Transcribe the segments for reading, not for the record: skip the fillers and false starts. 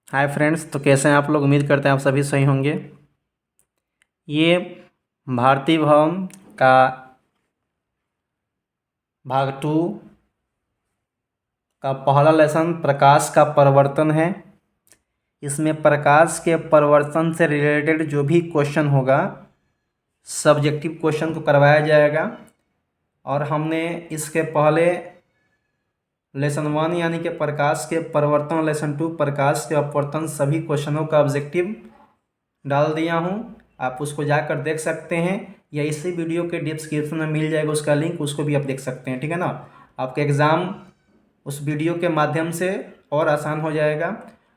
Hi friends, तो कैसे हैं आप लोग। उम्मीद करते हैं आप सभी सही होंगे। ये भारतीय भवन का भाग 2 का पहला लेसन प्रकाश का परिवर्तन है। इसमें प्रकाश के परिवर्तन से रिलेटेड जो भी क्वेश्चन होगा सब्जेक्टिव क्वेश्चन को करवाया जाएगा। और हमने इसके पहले लेसन 1 यानी कि प्रकाश के परिवर्तन, लेसन 2 प्रकाश के अपवर्तन, सभी क्वेश्चनों का ऑब्जेक्टिव डाल दिया हूँ। आप उसको जाकर देख सकते हैं या इसी वीडियो के डिस्क्रिप्शन में मिल जाएगा उसका लिंक, उसको भी आप देख सकते हैं। ठीक है ना। आपका एग्ज़ाम उस वीडियो के माध्यम से और आसान हो जाएगा।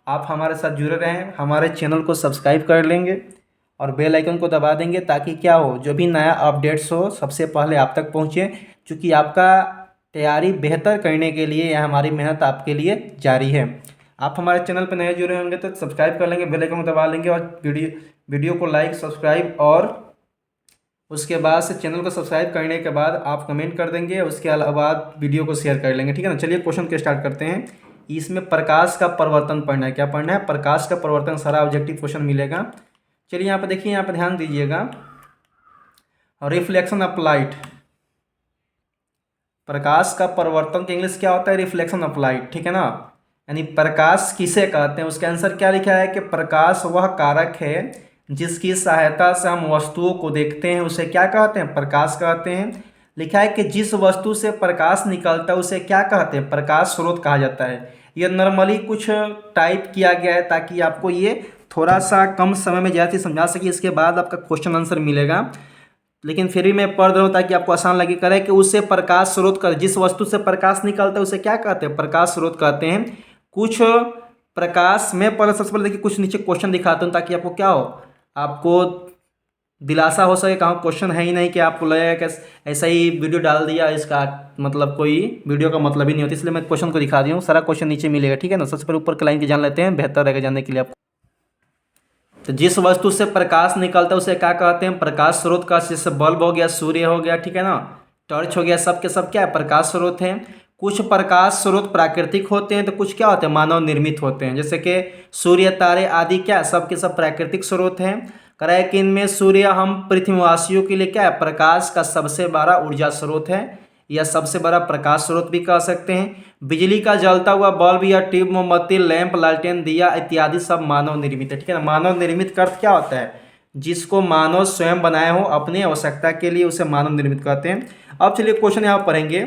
आप हमारे साथ जुड़े रहें, हमारे चैनल को सब्सक्राइब कर लेंगे और बेल आइकन को दबा देंगे ताकि क्या हो, जो भी नया अपडेट्स हो सबसे पहले आप तक पहुँचे। क्योंकि आपका तैयारी बेहतर करने के लिए यह हमारी मेहनत आपके लिए जारी है। आप हमारे चैनल पर नए जुड़े होंगे तो सब्सक्राइब कर लेंगे, बेल आइकन को दबा लेंगे और वीडियो को लाइक, सब्सक्राइब और उसके बाद से चैनल को सब्सक्राइब करने के बाद आप कमेंट कर देंगे। उसके बाद वीडियो को शेयर कर लेंगे। ठीक है ना। चलिए क्वेश्चन के स्टार्ट करते हैं। इसमें प्रकाश का परिवर्तन पढ़ना है। क्या पढ़ना है? प्रकाश का परिवर्तन। सारा ऑब्जेक्टिव क्वेश्चन मिलेगा। चलिए यहाँ पर देखिए, यहाँ पर ध्यान दीजिएगा। रिफ्लेक्शन ऑफ लाइट, प्रकाश का परिवर्तन के इंग्लिश क्या होता है? Reflection of light. ठीक है ना। यानी प्रकाश किसे कहते हैं, उसका आंसर क्या लिखा है कि प्रकाश वह कारक है जिसकी सहायता से हम वस्तुओं को देखते हैं, उसे क्या कहते हैं? प्रकाश कहते हैं। लिखा है कि जिस वस्तु से प्रकाश निकलता है उसे क्या कहते हैं? प्रकाश स्रोत कहा जाता है। यह नॉर्मली कुछ टाइप किया गया है ताकि आपको ये थोड़ा सा कम समय में ज़्यादा चीज़ समझा सके। इसके बाद आपका क्वेश्चन आंसर मिलेगा, लेकिन फिर भी मैं पढ़ रहा हूँ ताकि आपको आसान लगे। करे कि उसे प्रकाश स्रोत कर, जिस वस्तु से प्रकाश निकलता है उसे क्या कहते हैं? प्रकाश स्रोत कहते हैं। कुछ प्रकाश में पहले सबसे पहले देखिए कुछ नीचे क्वेश्चन दिखाता हूँ ताकि आपको क्या हो, आपको दिलासा हो सके। कहाँ क्वेश्चन है ही नहीं कि आपको लगेगा कि ऐसा ही वीडियो डाल दिया, इसका मतलब कोई वीडियो का मतलब ही नहीं होता। इसलिए मैं क्वेश्चन को दिखा दी हूँ। सारा क्वेश्चन नीचे मिलेगा। ठीक है ना। सबसे पहले ऊपर की लाइन की जान लेते हैं, बेहतर रहेगा जानने के लिए आपको। तो जिस वस्तु से प्रकाश निकलता है उसे क्या कहते हैं? प्रकाश स्रोत का। जैसे बल्ब हो गया, सूर्य हो गया, ठीक है ना, टॉर्च हो गया, सब के सब क्या है? प्रकाश स्रोत हैं। कुछ प्रकाश स्रोत प्राकृतिक होते हैं तो कुछ क्या होते हैं? मानव निर्मित होते हैं। जैसे कि सूर्य, तारे आदि क्या सब के सब प्राकृतिक स्रोत हैं। कराए कि इनमें सूर्य हम पृथ्वीवासियों के लिए क्या है? प्रकाश का सबसे बड़ा ऊर्जा स्रोत है या सबसे बड़ा प्रकाश स्रोत भी कह सकते हैं। बिजली का जलता हुआ बल्ब या ट्यूब, मोमबत्ती, लैंप, लालटेन, दिया इत्यादि सब मानव निर्मित है। ठीक है ना। मानव निर्मित का अर्थ क्या होता है? जिसको मानव स्वयं बनाए हो अपनी आवश्यकता के लिए, उसे मानव निर्मित कहते हैं। अब चलिए क्वेश्चन यहाँ पढ़ेंगे।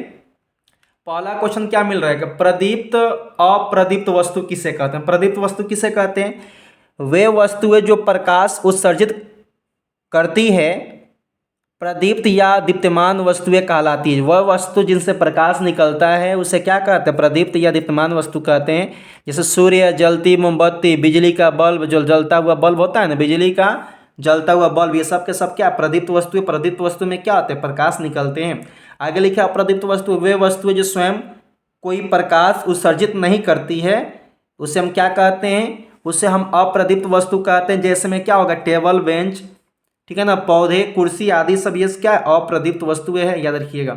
पहला क्वेश्चन क्या मिल रहा है कि प्रदीप्त अप्रदीप्त वस्तु किसे कहते हैं? प्रदीप्त वस्तु किसे कहते हैं? वे वस्तुएं जो प्रकाश उत्सर्जित करती है प्रदीप्त या दीप्यमान वस्तुएं कहलाती है। वह वस्तु जिनसे प्रकाश निकलता है उसे क्या कहते हैं? प्रदीप्त या दीप्यमान वस्तु कहते हैं। जैसे सूर्य, जलती मोमबत्ती, बिजली का बल्ब, जो जलता हुआ बल्ब होता है ना, बिजली का जलता हुआ बल्ब, ये सब के सब क्या? प्रदीप्त वस्तु। प्रदीप्त वस्तु में क्या होते हैं? प्रकाश निकलते हैं। आगे लिखा अप्रदीप्त वस्तु, वे वस्तुएं जो स्वयं कोई प्रकाश उत्सर्जित नहीं करती है उसे हम क्या कहते हैं? उसे हम अप्रदीप्त वस्तु कहते हैं। जैसे में क्या होगा? टेबल, बेंच, ठीक है ना, पौधे, कुर्सी आदि सब ये क्या है? अप्रदीप्त वस्तुएं हैं, याद रखिएगा।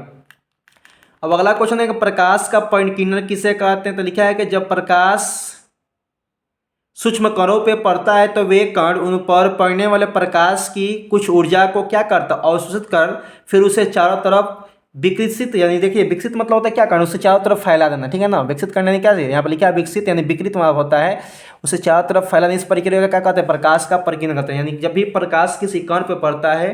अब अगला क्वेश्चन है कि प्रकाश का परिकीर्णन किसे कहते हैं? तो लिखा है कि जब प्रकाश सूक्ष्म कणों पे पड़ता है तो वे कण उन पर पड़ने वाले प्रकाश की कुछ ऊर्जा को क्या करता है? अवशोषित कर फिर उसे चारों तरफ विकसित, यानी देखिए विकसित मतलब होता है क्या करना? उसे चारों तरफ फैला देना। ठीक है ना। विकसित करने में क्या है? यहाँ पर लिखा है विकसित, यानी विकृत होता है, उसे चारों तरफ फैलाना। इस प्रक्रिया का क्या कहते हैं? प्रकाश का परिकीर्णन कहते हैं। यानी जब भी प्रकाश किसी कण पर पड़ता है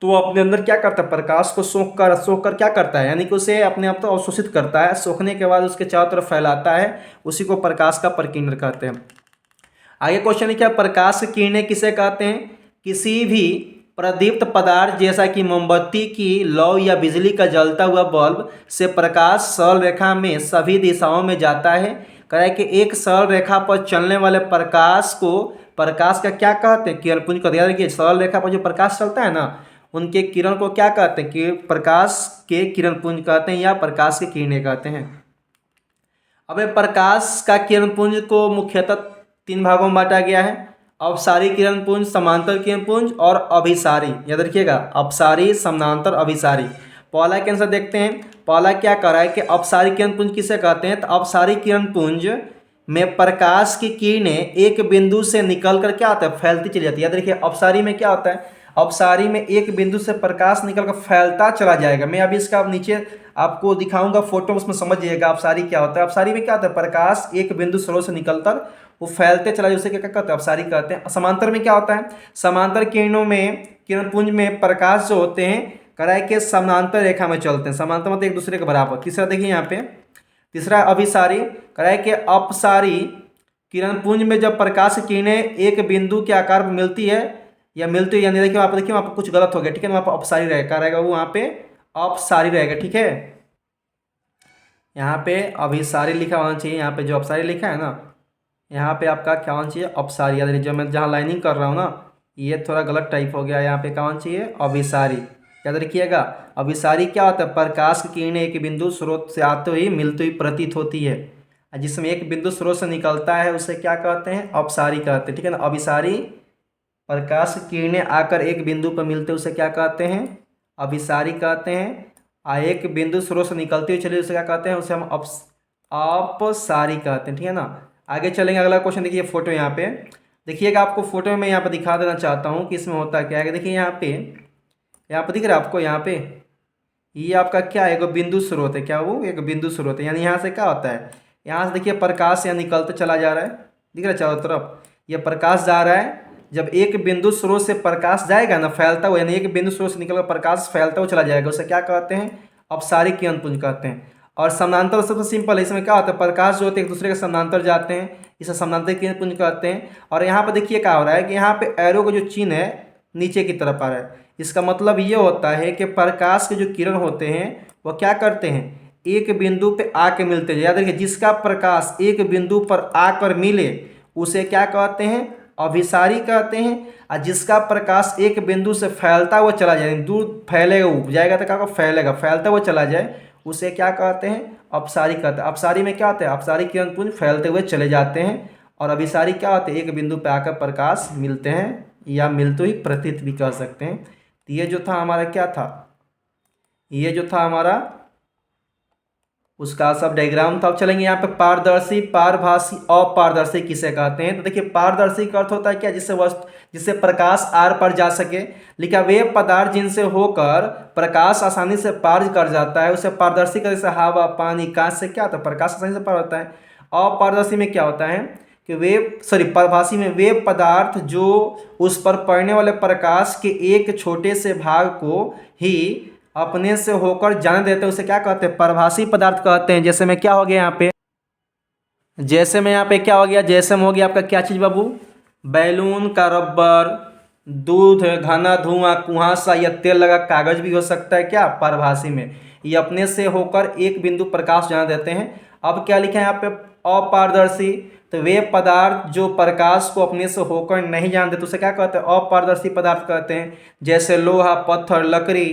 तो वो अपने अंदर क्या करता है? प्रकाश को सोख कर क्या करता है? यानी कि उसे अपने आप तो अवशोषित करता है, सोखने के बाद उसके चारों तरफ फैलाता है, उसी को प्रकाश का परिकीर्णन कहते हैं। आगे क्वेश्चन है क्या? प्रकाश की किरणें किसे कहते हैं? किसी भी प्रदीप्त पदार्थ जैसा कि मोमबत्ती की लौ या बिजली का जलता हुआ बल्ब से प्रकाश सरल रेखा में सभी दिशाओं में जाता है। कह रहा है कि एक सरल रेखा पर चलने वाले प्रकाश को प्रकाश का क्या कहते हैं? किरण पुंज का। याद रखिए, सरल रेखा पर जो प्रकाश चलता है ना, उनके किरण को क्या कहते हैं? कि प्रकाश के किरण पुंज कहते हैं या प्रकाश की किरणें कहते हैं। अब प्रकाश का किरण पुंज को मुख्यतः 3 भागों में बांटा गया है। अपसारी किरण पुंज, समांतर किरण पुंज और अभिसारी। याद रखिएगा, अपसारी, समांतर, अभिसारी। पहला के आंसर देखते हैं। पहला क्या कर रहा है कि अपसारी किरण पुंज किसे कहते हैं? तो अपसारी किरण पुंज में प्रकाश की किरणें एक बिंदु से निकल कर क्या होता है, फैलती चली जाती है। याद रखिए अपसारी में क्या होता है, अपसारी में एक बिंदु से प्रकाश निकल कर फैलता चला जाएगा। मैं अभी इसका नीचे आपको दिखाऊंगा फोटो, उसमें समझ जाइएगा अपसारी क्या होता है। अपसारी में क्या होता है, प्रकाश एक बिंदु स्रोत से निकलकर वो फैलते चला जाए, उसे क्या कहते हैं, अपसारी कहते हैं। समांतर में क्या होता है, समांतर किरणों में, किरण पुंज में प्रकाश जो होते हैं कराए के समांतर रेखा में चलते हैं। समांतर मतलब एक दूसरे के बराबर। तीसरा देखिए यहाँ पे, तीसरा अभिसारी कराए के अपसारी किरण पुंज में जब प्रकाश की किरणें एक बिंदु के आकार पर मिलती है या मिलती है, यानी देखिए वहाँ पर, देखिए वहाँ पर कुछ गलत हो गया, ठीक है ना, वहाँ पर अपसारी रहेगा वो वहाँ पे अपसारी रहेगा, ठीक है। यहाँ पे अभिसारी लिखा होना चाहिए, यहाँ पे जो अपसारी लिखा है ना, यहाँ पे आपका क्या होना चाहिए, अपसारी। याद रखिए जो मैं जहाँ लाइनिंग कर रहा हूँ ना, ये थोड़ा गलत टाइप हो गया, यहाँ पे क्या होना चाहिए, अभिसारी। याद रखिएगा अभिसारी क्या होता है, प्रकाश की किरणें एक बिंदु स्रोत से आते हुए मिलती हुई प्रतीत होती है, जिसमें एक बिंदु स्रोत से निकलता है उसे क्या कहते हैं, अपसारी कहते हैं, ठीक है ना। अभिसारी प्रकाश की किरणें आकर एक बिंदु पर मिलते उसे क्या कहते हैं, अभिसारी कहते हैं। एक बिंदु स्रोत से निकलती हुई चलिए उसे क्या कहते हैं, उसे हम अपसारी कहते हैं, ठीक है ना। आगे चलेंगे, अगला क्वेश्चन देखिए फोटो यहाँ पे देखिएगा, आपको फोटो में मैं यहाँ पे दिखा देना चाहता हूँ कि इसमें होता क्या है। देखिए यहाँ पे दिख रहा है आपको, यहाँ पे ये आपका क्या है, एक बिंदु स्रोत है, क्या वो एक बिंदु स्रोत है। यानी यहाँ से क्या होता है, यहाँ से देखिए प्रकाश यहाँ निकलते चला जा रहा है, दिख रहा है चारों तरफ, ये प्रकाश जा रहा है। जब एक बिंदु स्रोत से प्रकाश जाएगा ना फैलता हुआ, यानी एक बिंदु स्रोत से निकलकर प्रकाश फैलता हुआ चला जाएगा, उसे क्या कहते हैं, अपसारी किरण पुंज कहते हैं। और समानांतर सबसे सिंपल है, इसमें क्या होता है, प्रकाश जो होते हैं एक दूसरे के समानांतर जाते हैं, इसे समानांतर किरण पुंज कहते हैं। और यहाँ पर देखिए क्या हो रहा है कि यहाँ पे एरो का जो चिन्ह है नीचे की तरफ आ रहा है, इसका मतलब ये होता है कि प्रकाश के जो किरण होते हैं वो क्या करते हैं, एक बिंदु पे आके मिलते हैं। याद रखिए जिसका प्रकाश एक बिंदु पर आकर मिले उसे क्या कहते हैं, अभिसारी कहते हैं। और जिसका प्रकाश एक बिंदु से फैलता हुआ चला जाए, दूर फैलेगा वो जाएगा तो क्या होगा, फैलेगा, फैलता हुआ चला जाए, उसे क्या कहते हैं, अपसारी कहते हैं। अपसारी में क्या होता है, अपसारी किरण पुंज फैलते हुए चले जाते हैं। और अभिसारी क्या होते हैं, एक बिंदु पर आकर प्रकाश मिलते हैं या मिलते हुई प्रतीत भी कर सकते हैं। तो ये जो था हमारा क्या था, ये जो था हमारा उसका सब डायग्राम था। अब चलेंगे यहाँ पे पारदर्शी, पारभासी, अपारदर्शी किसे कहते हैं। तो देखिए पारदर्शी का अर्थ होता है क्या, जिससे वस्तु, जिससे प्रकाश आर पार जा सके। लिखा वे पदार्थ जिनसे होकर प्रकाश आसानी से पार कर जाता है उसे पारदर्शी का, जैसे हवा, पानी, कांच से क्या होता है, प्रकाश आसानी से पार होता है। अपारदर्शी में क्या होता है कि वे, सॉरी पारभासी में वे पदार्थ जो उस पर पड़ने वाले प्रकाश के एक छोटे से भाग को ही अपने से होकर जाने देते हैं उसे क्या कहते हैं, परभासी पदार्थ कहते हैं। जैसे में क्या हो गया यहाँ पे, जैसे में यहाँ पे क्या हो गया, जैसे में हो गया आपका क्या चीज़ बाबू, बैलून का रबर, दूध, घना धुआं, कुहासा या तेल लगा कागज भी हो सकता है क्या, परभासी में। ये अपने से होकर एक बिंदु प्रकाश जाने देते हैं। अब क्या लिखा है यहाँ पे, अपारदर्शी, तो वे पदार्थ जो प्रकाश को अपने से होकर नहीं जाने देते उसे क्या कहते हैं, अपारदर्शी पदार्थ कहते हैं। जैसे लोहा, पत्थर, लकड़ी,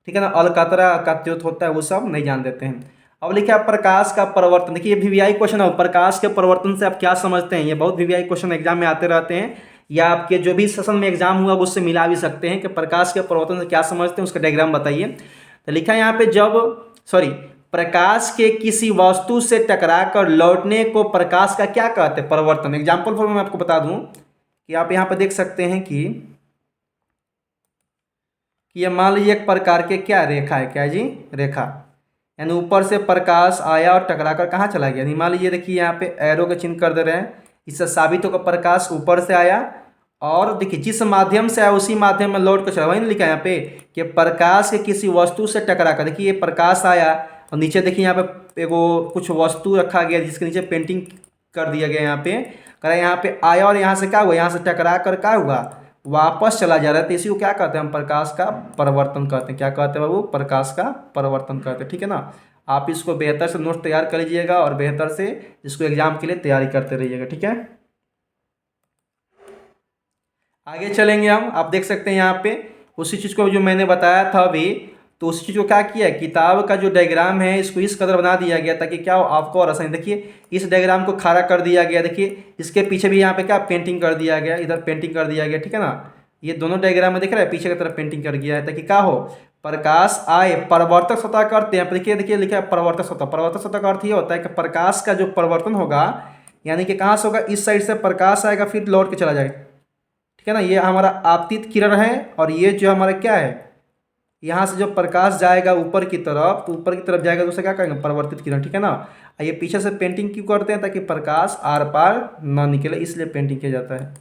ठीक है ना, अलकतरा का जो होता है वो सब नहीं जान देते हैं। अब लिखा है प्रकाश का परिवर्तन। देखिए ये वीवीआई क्वेश्चन है, प्रकाश के परिवर्तन से आप क्या समझते हैं। ये बहुत वीवीआई क्वेश्चन एग्जाम में आते रहते हैं, या आपके जो भी सेशन में एग्जाम हुआ उससे मिला भी सकते हैं कि प्रकाश के परिवर्तन से क्या समझते हैं, उसका डायग्राम बताइए। तो लिखा है यहाँ पे, जब सॉरी प्रकाश के किसी वस्तु से टकरा कर लौटने को प्रकाश का क्या कहते हैं, परिवर्तन। एग्जाम्पल फॉर मैं आपको बता दूं कि आप यहाँ पे देख सकते हैं कि ये मान लीजिए एक प्रकार के क्या रेखा है, क्या जी, रेखा, यानी ऊपर से प्रकाश आया और टकरा कर कहाँ चला गया। यानी मान लीजिए देखिए यहाँ पे एरो का चिन्ह कर दे रहे हैं, इससे साबित होकर प्रकाश ऊपर से आया और देखिए जिस माध्यम से आया उसी माध्यम में लौट कर चला। वही लिखा है यहाँ पे कि प्रकाश के किसी वस्तु से टकरा कर, देखिए ये प्रकाश आया और नीचे देखिए यहाँ पे एगो कुछ वस्तु रखा गया जिसके नीचे पेंटिंग कर दिया गया। यहाँ पे करा, यहाँ पे आया और यहाँ से क्या हुआ, यहाँ से टकरा कर क्या हुआ, वापस चला जा रहा है। तो इसी को क्या कहते हैं, हम प्रकाश का परिवर्तन कहते हैं। क्या कहते हैं बाबू, प्रकाश का परिवर्तन कहते हैं, ठीक है ना। आप इसको बेहतर से नोट तैयार कर लीजिएगा और बेहतर से इसको एग्जाम के लिए तैयारी करते रहिएगा, ठीक है। आगे चलेंगे हम, आप देख सकते हैं यहाँ पे उसी चीज़ को जो मैंने बताया था अभी, तो उसी चीज़ को क्या किया, किताब का जो डायग्राम है इसको इस कदर बना दिया गया ताकि क्या हो आपको और आसानी। देखिए इस डायग्राम को खड़ा कर दिया गया, देखिए इसके पीछे भी यहाँ पे क्या पेंटिंग कर दिया गया, इधर पेंटिंग कर दिया गया, ठीक है ना। ये दोनों डायग्राम में दिख रहा है, पीछे की तरफ पेंटिंग कर गया है ताकि क्या हो, प्रकाश आए, परिवर्तक सतह करते हैं। देखिए देखिए लिखा है परिवर्तक सतह। परिवर्तक सतह का अर्थ ये होता है कि प्रकाश का जो परिवर्तन होगा यानी कि कहाँ से होगा, इस साइड से प्रकाश आएगा फिर लौट के चला जाएगा, ठीक है ना। ये हमारा आपतित किरण है और ये जो हमारा क्या है, यहाँ से जो प्रकाश जाएगा ऊपर की तरफ, तो ऊपर की तरफ जाएगा तो उसे क्या कहेंगे, परावर्तित किरण, ठीक है ना। ये पीछे से पेंटिंग क्यों करते हैं, ताकि प्रकाश आर पार ना निकले, इसलिए पेंटिंग किया जाता है।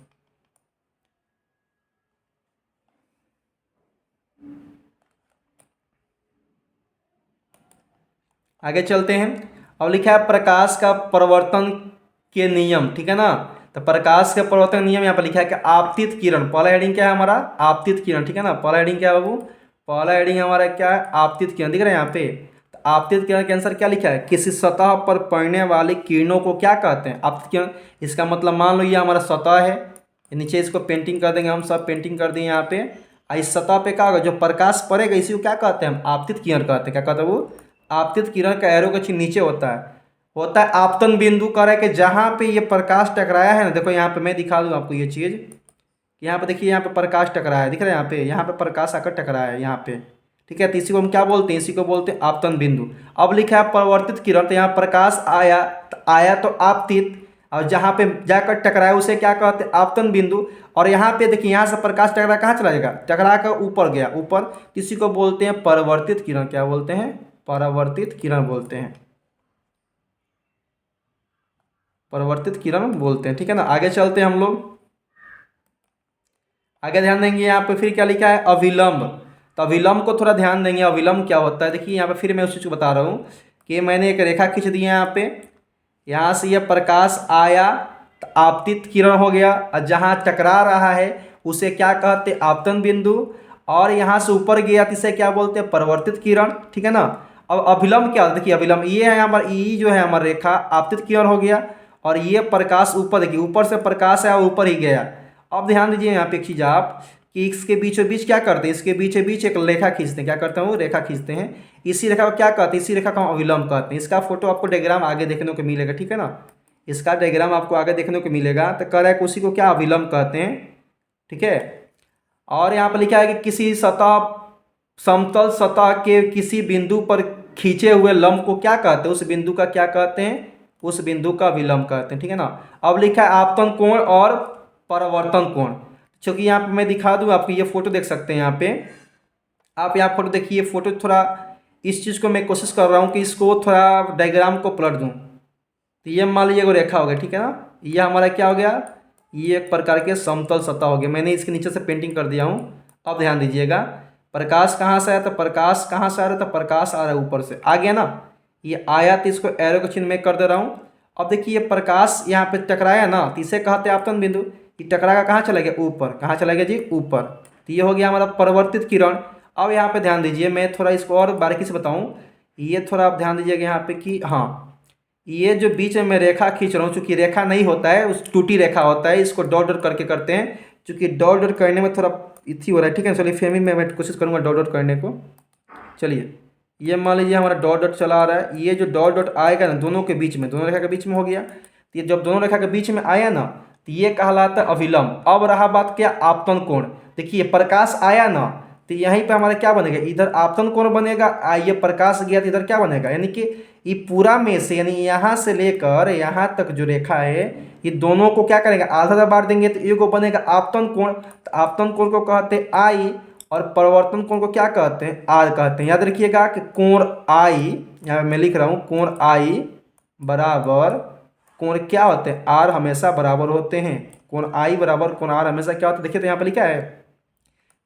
आगे चलते हैं। अब लिखा है प्रकाश का परावर्तन के नियम, ठीक है ना। तो प्रकाश के परावर्तन नियम यहाँ पर लिखा है कि आपतित किरण, पहला हेडिंग क्या है हमारा, आपतित किरण, ठीक है ना। पहला हेडिंग क्या है बाबू, पहला हेडिंग हमारा क्या है, आपतित किरण, दिख रहा है यहाँ पे। तो आपतित किरण के आंसर क्या लिखा है, किसी सतह पर पड़ने वाली किरणों को क्या कहते हैं, आपतित किरण। इसका मतलब मान लो ये हमारा सतह है, नीचे इसको पेंटिंग कर देंगे, हम सब पेंटिंग कर देंगे यहाँ पे। इस सतह पे क्या होगा, जो प्रकाश पड़ेगा इसी को क्या कहते हैं, हम आपतित किरण कहते हैं। क्या कहते हैं वो, आपतित किरण का एरो का चिन्ह नीचे होता है आपतन बिंदु, कर है कि जहाँ पे ये प्रकाश टकराया है ना, देखो यहाँ पे मैं दिखा दूँ आपको ये चीज़, यहाँ पे देखिए, यहाँ पे प्रकाश टकराया है, दिख रहा है यहाँ पे प्रकाश आकर टकराया है यहाँ पे, ठीक है। तो इसी को हम क्या बोलते हैं, इसी को बोलते हैं आपतन बिंदु। अब लिखा है परावर्तित किरण, तो यहाँ प्रकाश आया तो आपतित, और जहाँ पे जाकर टकराया उसे क्या कहते हैं, आपतन बिंदु। और यहाँ पे देखिए, यहाँ से प्रकाश टकरा कहाँ चला जाएगा, टकरा कर ऊपर गया, ऊपर, इसी को बोलते हैं परावर्तित किरण। क्या बोलते हैं, परावर्तित किरण बोलते हैं, परावर्तित किरण बोलते हैं, ठीक है ना। आगे चलते हैं हम लोग, आगे ध्यान देंगे यहाँ पे फिर क्या लिखा है, अविलंब। तो अविलंब को थोड़ा ध्यान देंगे, अविलंब क्या होता है। देखिए यहाँ पे फिर मैं उस चीज़ को बता रहा हूँ कि मैंने एक रेखा खींच दी है यहाँ पे, यहाँ से यह प्रकाश आया तो आपतित किरण हो गया, और जहाँ टकरा रहा है उसे क्या कहते हैं, आपतन बिंदु। और यहाँ से ऊपर गया तो इसे क्या बोलते हैं, परावर्तित किरण, ठीक है ना। अब अभिलंब क्या होता है, देखिए अभिलंब ये है हमारा, ई जो है हमारा रेखा, आपतित किरण हो गया, और ये प्रकाश ऊपर, देखिए ऊपर से प्रकाश है और ऊपर ही गया। अब ध्यान दीजिए यहाँ पे एक चीज़ आप, कि इसके बीचों बीच क्या करते हैं, इसके बीचों बीच एक रेखा खींचते हैं, क्या करते हैं वो, रेखा खींचते हैं। इसी रेखा को क्या कहते हैं, इसी रेखा को हम अविलंब कहते हैं। इसका फोटो आपको डायग्राम आगे देखने को मिलेगा, ठीक है ना। इसका डायग्राम आपको आगे देखने को मिलेगा, तो कह रहा है कि उसी को क्या अविलंब कहते हैं, ठीक है। और यहाँ पर लिखा है कि किसी सतह, समतल सतह के किसी बिंदु पर खींचे हुए लंब को क्या कहते हैं, उस बिंदु का क्या कहते हैं, उस बिंदु का विलंब कहते हैं, ठीक है ना। अब लिखा है आपतन कोण और परावर्तन कोण। चूंकि यहाँ पे मैं दिखा दूँ आपको, ये फोटो देख सकते हैं यहाँ पे, आप यहाँ फोटो देखिए, फोटो थोड़ा इस चीज़ को मैं कोशिश कर रहा हूँ कि इसको थोड़ा डायग्राम को पलट दूँ। तो ये मान लीजिए वो रेखा हो गया, ठीक है ना। ये हमारा क्या हो गया, ये एक प्रकार के समतल सतह हो गया, मैंने इसके नीचे से पेंटिंग कर दिया हूँ। अब ध्यान दीजिएगा, प्रकाश कहाँ से आया, तो प्रकाश कहाँ से आ रहा है, तो प्रकाश आ रहा है ऊपर से, आ गया ना। ये आया तो इसको एरो का चिन्ह मैं कर दे रहा हूँ। अब देखिए ये प्रकाश यहाँ पे टकराया ना, तो इसे कहते हैं आपतन बिंदु। ये टकरा का कहाँ चला गया, ऊपर, कहाँ चला गया जी, ऊपर। तो ये हो गया हमारा परावर्तित किरण। अब यहाँ पे ध्यान दीजिए, मैं थोड़ा इसको और बारीकी से बताऊँ, ये थोड़ा आप ध्यान दीजिएगा यहाँ पे कि हाँ, ये जो बीच में मैं रेखा खींच रहा हूँ, चूंकि रेखा नहीं होता है, उस टूटी रेखा होता है, इसको डॉट डॉट करके करते हैं। चूंकि डॉट डॉट करने में थोड़ा इथी हो रहा है, ठीक है। चलिए फेमी में मैं कोशिश करूँगा डॉट डॉट करने को। चलिए ये मान लीजिए हमारा डॉट डॉट चला आ रहा है, ये जो डॉट डॉट आएगा ना दोनों के बीच में, दोनों रेखा के बीच में हो गया। तो ये जब दोनों रेखा के बीच में आया ना, तो ये कहलाता है अविलंब। अब रहा बात क्या, आपतन कोण। देखिए प्रकाश आया ना, तो यहीं पे हमारा क्या बनेगा, इधर आपतन कोण बनेगा, ये प्रकाश गया तो इधर क्या बनेगा, यानी कि ये पूरा में से, यानी यहाँ से लेकर यहाँ तक जो रेखा है, ये दोनों को क्या करेंगे, आधा आधा बांट देंगे, तो ये को बनेगा आपतन कोण। तो आपतन कोण को कहते हैं आई, और परिवर्तन कोण को क्या कहते हैं, आर कहते हैं। याद रखिएगा कि कोण आई, यहाँ मैं लिख रहा हूँ, कोण आई बराबर कोण क्या होते हैं, आर हमेशा बराबर होते हैं। कोण आई बराबर कोण आर हमेशा क्या होता है, देखिए तो यहाँ पे लिखा है,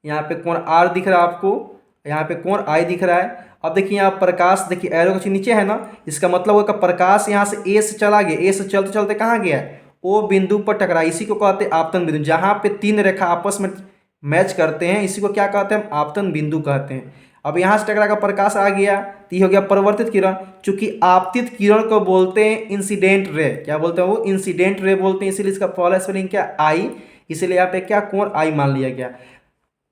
यहाँ पे कोण आर दिख रहा है आपको, यहाँ पे कोण आई दिख रहा है। अब देखिए यहाँ प्रकाश, देखिए एरो का चिन्ह नीचे है ना, इसका मतलब होगा प्रकाश यहाँ से ए से चला गया, ए से चलते चलते कहाँ गया, ओ बिंदु पर टकरा, इसी को कहते हैं आपतन बिंदु। जहाँ पे तीन रेखा आपस में मैच करते हैं, इसी को क्या कहते हैं, आपतन बिंदु कहते हैं। अब यहाँ से टकरा का प्रकाश आ गया, तो ये हो गया परावर्तित किरण। चूंकि आपतित किरण को बोलते हैं इंसिडेंट रे, क्या बोलते हैं वो, इंसिडेंट रे बोलते हैं, इसीलिए इसका पहला स्पेलिंग क्या, आई, इसीलिए यहाँ पे क्या कोण आई मान लिया गया।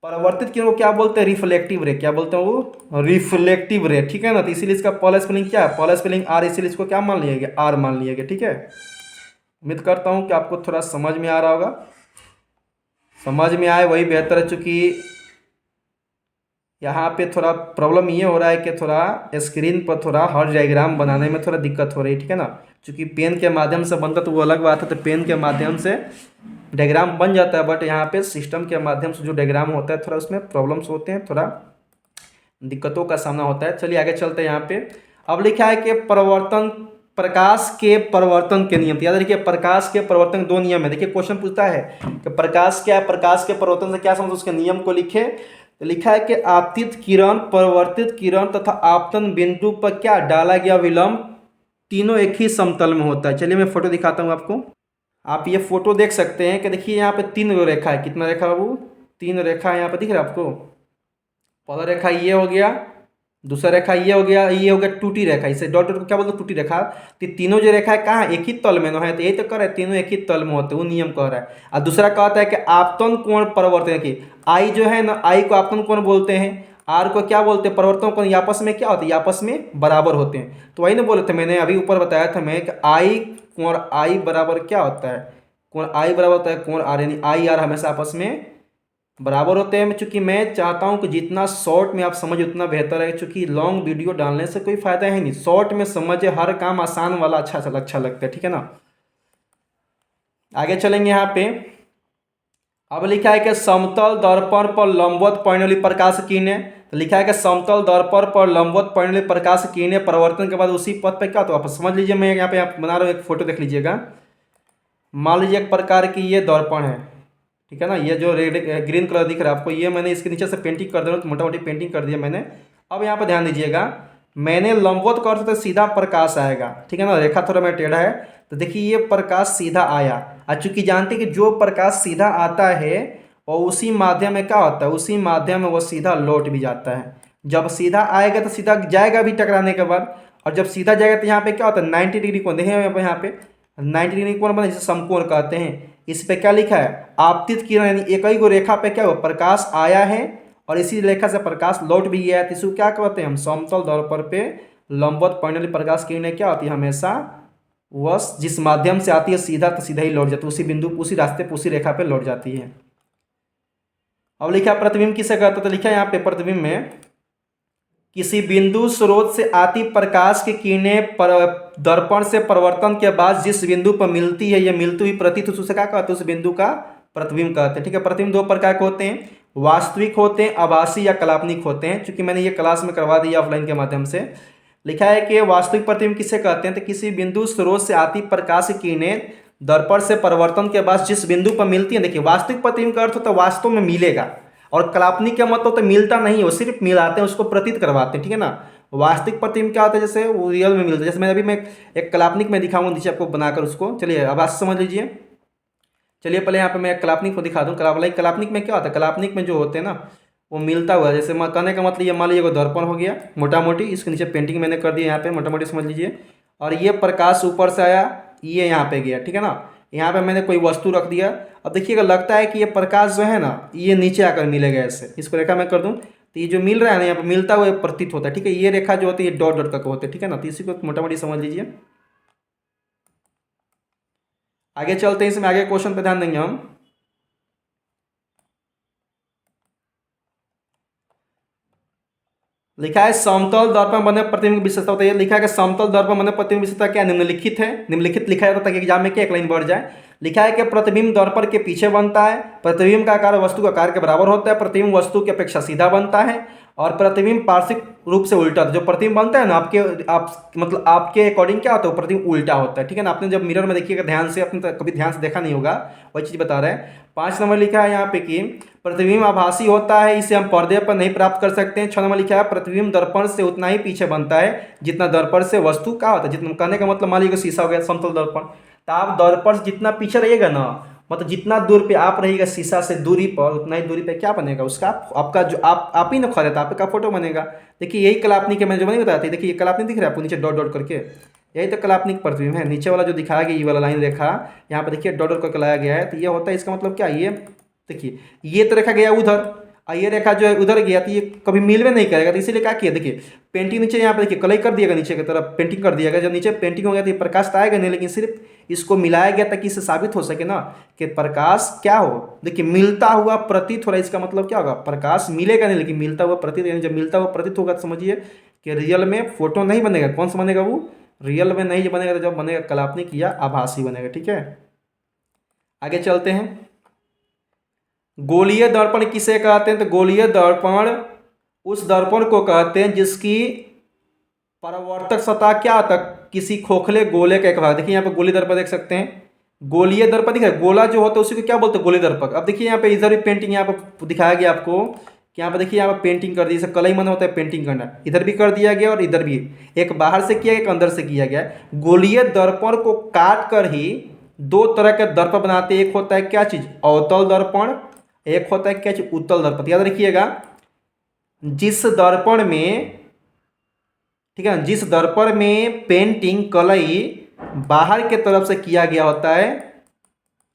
परावर्तित किरण को क्या बोलते हैं, रिफ्लेक्टिव रे, क्या बोलते हैं वो, रिफ्लेक्टिव रे, ठीक है ना। तो इसीलिए इसका पहला स्पेलिंग क्या है, पहला स्पेलिंग आर, इसीलिए इसको क्या मान लिया गया, आर मान लिया गया, ठीक है। उम्मीद करता हूँ कि आपको थोड़ा समझ में आ रहा होगा, समझ में आए वही बेहतर है। चूंकि यहाँ पे थोड़ा प्रॉब्लम ये हो रहा है कि थोड़ा स्क्रीन पर थोड़ा हर डायग्राम बनाने में थोड़ा दिक्कत हो रही है, ठीक है ना। चूँकि पेन के माध्यम से बनता तो वो अलग बात है, तो पेन के माध्यम से डायग्राम बन जाता है, बट यहाँ पे सिस्टम के माध्यम से जो डायग्राम होता है थोड़ा उसमें प्रॉब्लम्स होते हैं, थोड़ा दिक्कतों का सामना होता है। चलिए आगे चलते हैं। यहाँ पे अब लिखा है कि प्रकाश के परिवर्तन के नियम। याद रखिए, प्रकाश के परिवर्तन के दो नियम है। देखिए क्वेश्चन पूछता है कि प्रकाश क्या है, प्रकाश के परिवर्तन से क्या समझ, उसके नियम को लिखे। तो लिखा है कि आपतित किरण, परावर्तित किरण तथा आपतन बिंदु पर क्या डाला गया विलंब, तीनों एक ही समतल में होता है। चलिए मैं फोटो दिखाता हूँ आपको। आप ये फोटो देख सकते हैं कि देखिए यहाँ पे तीन रेखा है। कितना रेखा बाबू, तीन रेखा है यहाँ पे, दिख रहा है आपको। पहला रेखा ये हो गया, दूसरा रेखा ये हो गया, ये हो गया टूटी रेखा। इसे डॉट डॉट को क्या बोलते हैं, टूटी रेखा। तो तीनों जो रेखा है कहाँ है, एक ही तल में ना है, तो यही तो कर रहा है, तीनों एक ही तल में होते हैं, वो नियम कह रहा है। और दूसरा कहता है कि आपतन कोण परिवर्तन की, आई जो है ना, आई को आपतन कोण बोलते हैं, आर को क्या बोलते हैं, परिवर्तन कोण। आपस में क्या होते हैं, आपस में बराबर होते हैं। तो वही ना बोले थे मैंने अभी ऊपर बताया था मैं कि आई कोण आई बराबर क्या होता है, कोण आई बराबर होता है कोण आर, यानी आई आर हमेशा आपस में बराबर होते हैं। चूंकि मैं चाहता हूं कि जितना शॉर्ट में आप समझ उतना बेहतर है, चूंकि लॉन्ग वीडियो डालने से कोई फायदा है नहीं, शॉर्ट में समझे, हर काम आसान वाला अच्छा लगता है, ठीक है ना। आगे चलेंगे। यहाँ पे अब लिखा है कि समतल दर्पण पर लंबवत पड़ने वाली प्रकाश किरणें। तो लिखा है कि समतल दर्पण पर लंबवत पड़ने वाली प्रकाश किरणें परिवर्तन के बाद उसी पथ पे क्या, तो आप समझ लीजिए, मैं यहाँ पे आप बना रहा हूँ एक फोटो देख लीजिएगा। मान लीजिए एक प्रकार की ये दर्पण है, ठीक है ना। ये जो रेड ग्रीन कलर दिख रहा है आपको, ये मैंने इसके नीचे से पेंटिंग कर दिया, मोटा मोटी पेंटिंग कर दिया मैंने। अब यहाँ पर ध्यान दीजिएगा, मैंने लंबवत कर तो सीधा प्रकाश आएगा, ठीक है ना। रेखा थोड़ा मेरा टेढ़ा है, तो देखिए ये प्रकाश सीधा आया। और चूंकि जानते कि जो प्रकाश सीधा आता है और उसी माध्यम में क्या होता है, उसी माध्यम में वो सीधा लौट भी जाता है। जब सीधा आएगा तो सीधा जाएगा भी टकराने के बाद, और जब सीधा जाएगा तो यहाँ पे क्या होता है, 90 डिग्री कोण। देखिए यहाँ पे 90 डिग्री कोण बना, जिसे समकोण कहते हैं। इस पे क्या लिखा है, आपतित किरण, यानी एक ही को रेखा पे क्या हुआ, प्रकाश आया है और इसी रेखा से प्रकाश लौट भी गया है। तो इसको क्या कहते हैं हम, समतल दर्पण पे लंबवत पड़ने वाली प्रकाश किरणें क्या होती है, हमेशा वह जिस माध्यम से आती है सीधा, तो सीधा ही लौट जाती है, उसी बिंदु, उसी रास्ते पे, उसी रेखा पे लौट जाती है। अब लिखा प्रतिबिंब किसे कहते हैं, तो लिखा है यहाँ पे प्रतिबिंब में किसी बिंदु स्रोत से आती प्रकाश की किरणें दर्पण से परिवर्तन के बाद जिस बिंदु पर मिलती है, यह मिलती हुई प्रतीत उसे क्या कहते हैं, उस बिंदु का प्रतिबिंब कहते हैं, ठीक है। प्रतिबिंब दो प्रकार के होते हैं, वास्तविक होते हैं, आभासी या काल्पनिक होते हैं। चूंकि मैंने ये क्लास में करवा दिया ऑफलाइन के माध्यम से। लिखा है कि वास्तविक प्रतिबिंब किसे कहते हैं, तो किसी बिंदु स्रोत से आती प्रकाश की किरणें दर्पण से परिवर्तन के बाद जिस बिंदु पर मिलती है। देखिए वास्तविक प्रतिबिंब का अर्थ होता है वास्तव में मिलेगा, और काल्पनिक का मतलब तो मिलता नहीं है, वो सिर्फ मिलाते हैं, उसको प्रतीत करवाते हैं, ठीक है ना। वास्तविक प्रतिबिंब क्या होता है, जैसे वो रियल में मिलता है। जैसे मैं एक काल्पनिक में दिखाऊंगा नीचे आपको बनाकर उसको। चलिए अब आज समझ लीजिए। चलिए पहले यहाँ पे मैं काल्पनिक को दिखा दूँ। काल्पनिक में क्या होता है, काल्पनिक में जो होते हैं ना वो मिलता हुआ, जैसे मैं कहने का मतलब ये मान लीजिए दर्पण हो गया मोटा मोटी, इसके नीचे पेंटिंग मैंने कर दी यहाँ पे, मोटा मोटी समझ लीजिए। और ये प्रकाश ऊपर से आया, ये यहाँ पे गया, ठीक है ना। यहाँ पे मैंने कोई वस्तु रख दिया। अब देखिएगा लगता है कि ये प्रकाश जो है ना ये नीचे आकर मिलेगा ऐसे। इसको रेखा मैं कर दूँ तो ये जो मिल रहा है ना यहाँ पे मिलता हुआ प्रतीत होता है, ठीक है। ये रेखा जो होती है ये डॉट डॉट का होते हैं, ठीक है ना। तो इसी को मोटा मोटी समझ लीजिए। आगे चलते हैं, इसमें आगे क्वेश्चन पे ध्यान देंगे हम। लिखा है समतल दर्पण बने प्रतिबिंब की विशेषता होता है। लिखा है कि समतल दर्पण बने प्रतिबिंब की विशेषता क्या निम्नलिखित है। निम्नलिखित लिखा है ताकि एग्जाम में क्या एक लाइन बढ़ जाए। लिखा है कि प्रतिबिंब दर्पण के पीछे बनता है, प्रतिबिंब का आकार वस्तु के आकार के बराबर होता है, प्रतिबिंब वस्तु की अपेक्षा सीधा बनता है, और प्रतिबिंब पार्श्विक रूप से उल्टा। जो प्रतिबिंब बनता है ना मतलब आपके अकॉर्डिंग क्या होता है, वो प्रतिबिंब उल्टा होता है, ठीक है ना। आपने जब मिरर में देखिएगा ध्यान से, आपने कभी ध्यान से देखा नहीं होगा, वही चीज़ बता रहे हैं। 5 नंबर लिखा है यहाँ पे कि प्रतिबिंब आभासी होता है, इसे हम पर्दे पर नहीं प्राप्त कर सकते हैं। 6 नंबर लिखा है प्रतिबिंब दर्पण से उतना ही पीछे बनता है जितना दर्पण से वस्तु का होता है। जितना कहने का मतलब मान लीजिए शीशा हो गया समतल दर्पण, तो आप दर्पण से जितना पीछे रहिएगा ना, मतलब जितना दूर पे आप रहिएगा शीशा से दूरी पर, उतना ही दूरी पे क्या बनेगा उसका, आपका जो आप ही ना खड़े था आपका फोटो बनेगा। देखिए यही काल्पनिक है, मैं जो नहीं बताया था। देखिए ये काल्पनिक दिख रहा है आपको नीचे डॉट डॉट करके, यही तो काल्पनिक प्रतिबिंब है। नीचे वाला जो दिखाया गया ये वाला लाइन रेखा यहाँ पे देखिए डॉट डॉट करके लाया गया है, तो ये होता है, इसका मतलब क्या, ये देखिए ये तो रखा गया उधर, और ये रेखा जो है उधर गया तो ये कभी मिल में नहीं करेगा, तो इसीलिए क्या किया, देखिए पेंटिंग नीचे यहाँ पे देखिए कलई कर दिएगा, नीचे की तरफ पेंटिंग कर दिएगा। जब नीचे पेंटिंग हो गया तो ये प्रकाश तो आएगा नहीं, लेकिन सिर्फ इसको मिलाया गया ताकि इससे साबित हो सके ना कि प्रकाश क्या हो, देखिए मिलता हुआ प्रतीत हो रहा है। इसका मतलब क्या होगा, प्रकाश मिलेगा नहीं लेकिन मिलता हुआ प्रतीत, यानी जब मिलता हुआ प्रतीत होगा तो समझिए कि रियल में फोटो नहीं बनेगा। कौन सा बनेगा, वो रियल में नहीं बनेगा, तो जब बनेगा काल्पनिक या आभासी बनेगा। ठीक है, आगे चलते हैं। गोलीय दर्पण किसे कहते हैं, तो गोलीय दर्पण उस दर्पण को कहते हैं जिसकी परावर्तक सतह क्या तक किसी खोखले गोले का एक भाग। देखिए यहाँ पे गोली दर्पण देख सकते हैं, गोलीय दर्पण दिख रहा है, गोला जो होता है उसी को क्या बोलते हैं, गोली दर्पण। अब देखिए यहाँ पे इधर भी पेंटिंग यहाँ पे दिखाया गया आपको कि यहाँ पे देखिए यहाँ पे पेंटिंग कर दी, जैसे कलई मन होता है पेंटिंग करना, इधर भी कर दिया गया और इधर भी, एक बाहर से किया गया एक अंदर से किया गया। गोलीय दर्पण को काट कर ही दो तरह के दर्पण बनाते हैं, एक होता है क्या चीज, अवतल दर्पण, एक होता है क्या चीज, उत्तल दर्पण। याद रखिएगा, जिस दर्पण में, ठीक है, जिस दर्पण में पेंटिंग कलई बाहर के तरफ से किया गया होता है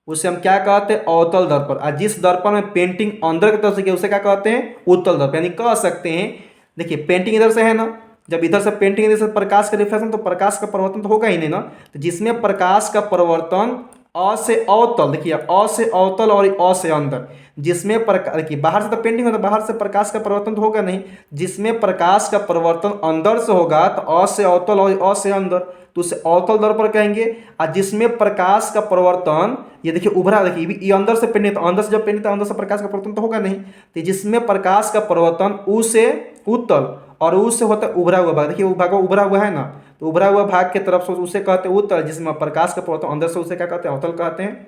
उसे हम क्या कहते हैं, अवतल दर्पण। और जिस दर्पण में पेंटिंग अंदर की तरफ से किया उसे क्या कहते हैं, उत्तल दर्पण। यानी कह सकते हैं, देखिए पेंटिंग इधर से है ना, जब इधर से पेंटिंग इधर से प्रकाश का रिफ्लेक्शन, तो प्रकाश का परिवर्तन तो होगा ही नहीं ना। तो जिसमें प्रकाश का परिवर्तन अ से अवतल, देखिए अ से अवतल और अ से अंदर, जिसमें प्रकाश, देखिए बाहर से तो पेंटिंग होता है, बाहर से प्रकाश का परिवर्तन तो होगा नहीं, जिसमें प्रकाश का परिवर्तन अंदर से होगा तो अ से अवतल और अ से अंदर, तो उसे अवतल दर्पण कहेंगे। और जिसमें प्रकाश का परिवर्तन, ये देखिए उभरा, देखिए ये अंदर से पेंटिंग, तो अंदर से जब पेंटिंग तो अंदर से प्रकाश का परिवर्तन तो होगा नहीं, तो जिसमें प्रकाश का परिवर्तन उ से उत्तल और उ से होता है उभरा हुआ भाग, देखिए वो भाग उभरा हुआ है ना, तो उभरा हुआ भाग के तरफ से उसे कहते हैं उत्तल, जिसमें प्रकाश का परिवर्तन अंदर से उसे क्या कहते हैं, अवतल कहते हैं।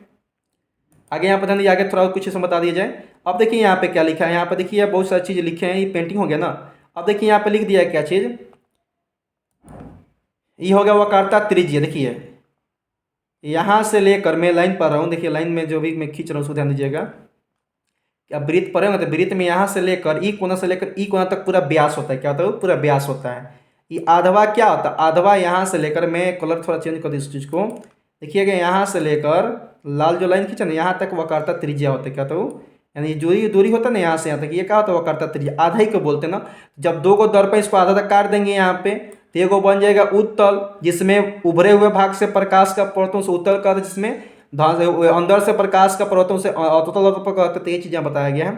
आगे यहाँ पर ध्यान दीजिए, आगे थोड़ा कुछ इसमें बता दिया जाए। अब देखिए यहाँ पे क्या लिखा है, यहाँ पे देखिए बहुत सारी चीज़ लिखे हैं, ये पेंटिंग हो गया ना। अब देखिए यहाँ पे लिख दिया है क्या चीज़, ये हो गया वक्रता त्रिज्य। देखिए यहाँ से लेकर, मैं लाइन पढ़ रहा हूँ, देखिए लाइन में जो भी मैं खींच रहा हूँ उसको ध्यान दीजिएगा। अब वृत्त पढ़ेंगे तो वृत्त में यहाँ से लेकर ई कोना से लेकर ई कोना तक पूरा व्यास होता है, क्या होता है, पूरा व्यास होता है। ये आधवा क्या होता है, आधवा यहाँ से लेकर, मैं कलर थोड़ा चेंज कर दूँ इस चीज़ को, देखिएगा यहाँ से लेकर लाल जो लाइन खींचा ना यहाँ तक वक्रता त्रिज्या होता है, क्या होता है, यानी दूरी दूरी होता है ना यहाँ से यहाँ तक, ये क्या होता है, वक्रता त्रिज्या। आधा ही को बोलते हैं ना। जब दो को दर्पण इसको आधा तक काट देंगे यहाँ पे, तो एगो बन जाएगा उत्तल, जिसमें उभरे हुए भाग से प्रकाश का परिवर्तन से उत्तल कहते हैं, जिसमें अंदर से प्रकाश का परिवर्तन से अवतल दर्पण कहते हैं। तो ये चीज़ें बताया गया है,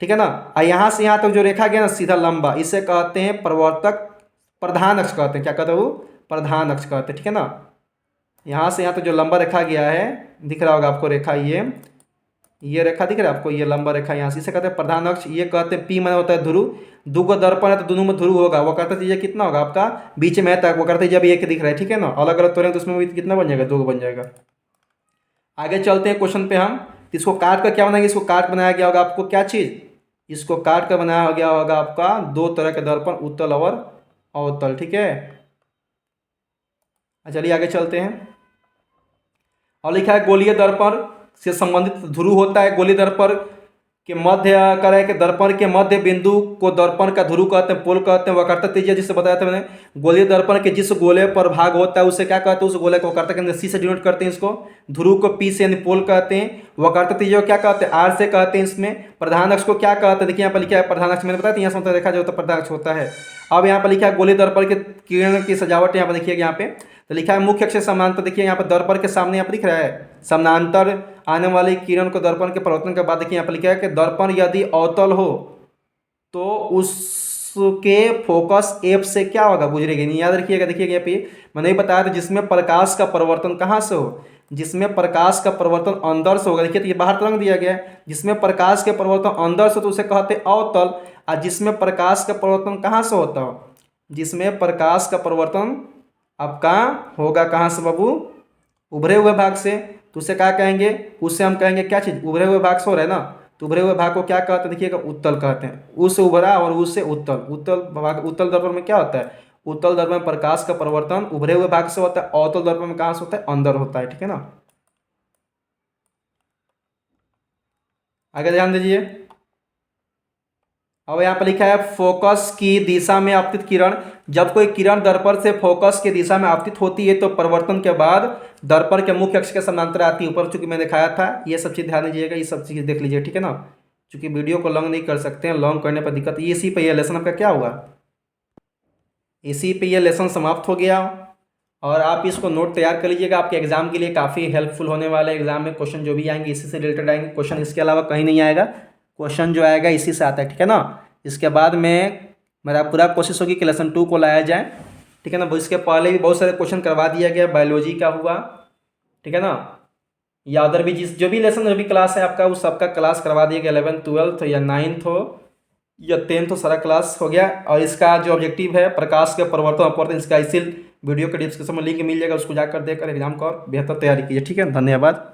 ठीक है ना। और यहाँ से यहाँ तक जो रेखा गया ना सीधा लंबा, इसे कहते हैं प्रवर्तक प्रधान अक्ष कहते हैं, क्या कहते हैं वो, प्रधान अक्ष कहते हैं, ठीक है ना। यहाँ से यहाँ तक जो लंबा रेखा गया है, दिख रहा होगा आपको रेखा, ये रेखा दिख रहा है आपको, ये लंबा रेखा यहाँ से, इसे कहते हैं प्रधान अक्ष। ये कहते हैं पी माने होता है ध्रुव, दो को दर्पण है तो दोनों में ध्रुव होगा, वो कहते हैं कितना होगा आपका, बीच में तक वो करते जब एक दिख रहा है, ठीक है ना। अलग अलग तोड़ेंगे तो उसमें भी कितना बन जाएगा, दो बन जाएगा। आगे चलते हैं क्वेश्चन पे हम, इसको काट कर क्या बनाएंगे, इसको काट बनाया गया होगा आपको क्या चीज़, इसको काट कर बनाया गया होगा आपका दो तरह के दर्पण, उत्तल और अवतल, ठीक है। चलिए आगे चलते हैं। और लिखा है गोलीय दर्पण से संबंधित ध्रुव होता है, गोलीय दर्पण के मध्य करे के दर्पण के मध्य बिंदु को दर्पण का ध्रुव कहते हैं, पोल कहते हैं। वक्रता त्रिज्या जिससे बताया था मैंने, गोलीय दर्पण के जिस गोले पर भाग होता है उसे क्या कहते हैं, उस गोले को वक्रता के अंदर सी से डिनोट करते हैं, इसको ध्रुव को पी से यानी पोल कहते हैं। वक्रता त्रिज्या क्या कहते हैं, आर से कहते हैं। इसमें प्रधान अक्ष को क्या कहते हैं, देखिए यहाँ पर लिखा है प्रधान अक्ष, मैंने बताया था यहाँ से देखा जाए तो प्रधान अक्ष होता है। अब यहाँ पर लिखा है गोलीय दर्पण के किरण की सजावट, यहाँ पर देखिएगा यहाँ पे तो लिखा है मुख्य अक्ष से समानांतर, देखिए यहाँ पर दर्पण के सामने यहाँ पर दिख रहा है समानांतर आने वाली किरण को दर्पण के परिवर्तन के बाद, देखिए यहाँ पर लिखा है कि दर्पण यदि अवतल हो तो उसके फोकस एफ से क्या होगा, गुजरेगी नहीं। याद रखिएगा, देखिएगा यहाँ पे मैंने बताया था जिसमें प्रकाश का परिवर्तन कहाँ से हो, जिसमें प्रकाश का परिवर्तन अंदर से होगा, देखिए तो ये बाहर तरंग दिया गया है, जिसमें प्रकाश के परिवर्तन अंदर से तो उसे कहते हैं अवतल। और जिसमें प्रकाश का परिवर्तन कहाँ से होता हो, जिसमें प्रकाश का परिवर्तन अब कहाँ होगा, कहाँ से बाबू, उभरे हुए भाग से, तो उसे क्या कहेंगे, उससे हम कहेंगे क्या चीज़, उभरे हुए भाग से हो रहा है ना, तो उभरे हुए भाग को क्या कहते हैं, देखिएगा उत्तल कहते हैं। उससे उभरा और उससे उत्तल, उत्तल भाग, उत्तल दर्पण में क्या होता है, उत्तल दर्पण में प्रकाश का परिवर्तन उभरे हुए भाग से होता है, अवतल दर्पण में कहाँ से होता है, अंदर होता है, ठीक है ना। आगे ध्यान दीजिए। अब यहाँ पर लिखा है फोकस की दिशा में आपतित किरण, जब कोई किरण दर्पण से फोकस की दिशा में आपतित होती है तो परिवर्तन के बाद दर्पण के मुख्य अक्ष के समानांतर आती है। ऊपर चूंकि मैं दिखाया था, ये सब चीज़ ध्यान दीजिएगा, ये सब चीज़ देख लीजिए, ठीक है ना। चूँकि वीडियो को लॉन्ग नहीं कर सकते हैं, लॉन्ग करने पर दिक्कत, ये इसी पे ये लेसन आपका क्या हुआ, इसी पे ये लेसन समाप्त हो गया। और आप इसको नोट तैयार कर लीजिएगा, आपके एग्जाम के लिए काफ़ी हेल्पफुल होने वाला है। एग्जाम में क्वेश्चन जो भी आएंगे इसी से रिलेटेड आएंगे क्वेश्चन, इसके अलावा कहीं नहीं आएगा क्वेश्चन, जो आएगा इसी से आता है, ठीक है ना। इसके बाद में मेरा पूरा कोशिश होगी कि लेसन 2 को लाया जाए, ठीक है ना। इसके पहले भी बहुत सारे क्वेश्चन करवा दिया गया, बायोलॉजी का हुआ, ठीक है ना, या अदर भी जो भी लेसन जो भी क्लास है आपका उस सबका क्लास करवा दिया गया, 11th 12th या 9th हो या 10th हो, सारा क्लास हो गया। और इसका जो ऑब्जेक्टिव है प्रकाश के परिवर्तन अपवर्तन, इसका इसी वीडियो के डिस्क्रिप्शन में लिंक मिल जाएगा, उसको जाकर देखकर एग्जाम को और बेहतर तैयारी कीजिए, ठीक है। धन्यवाद।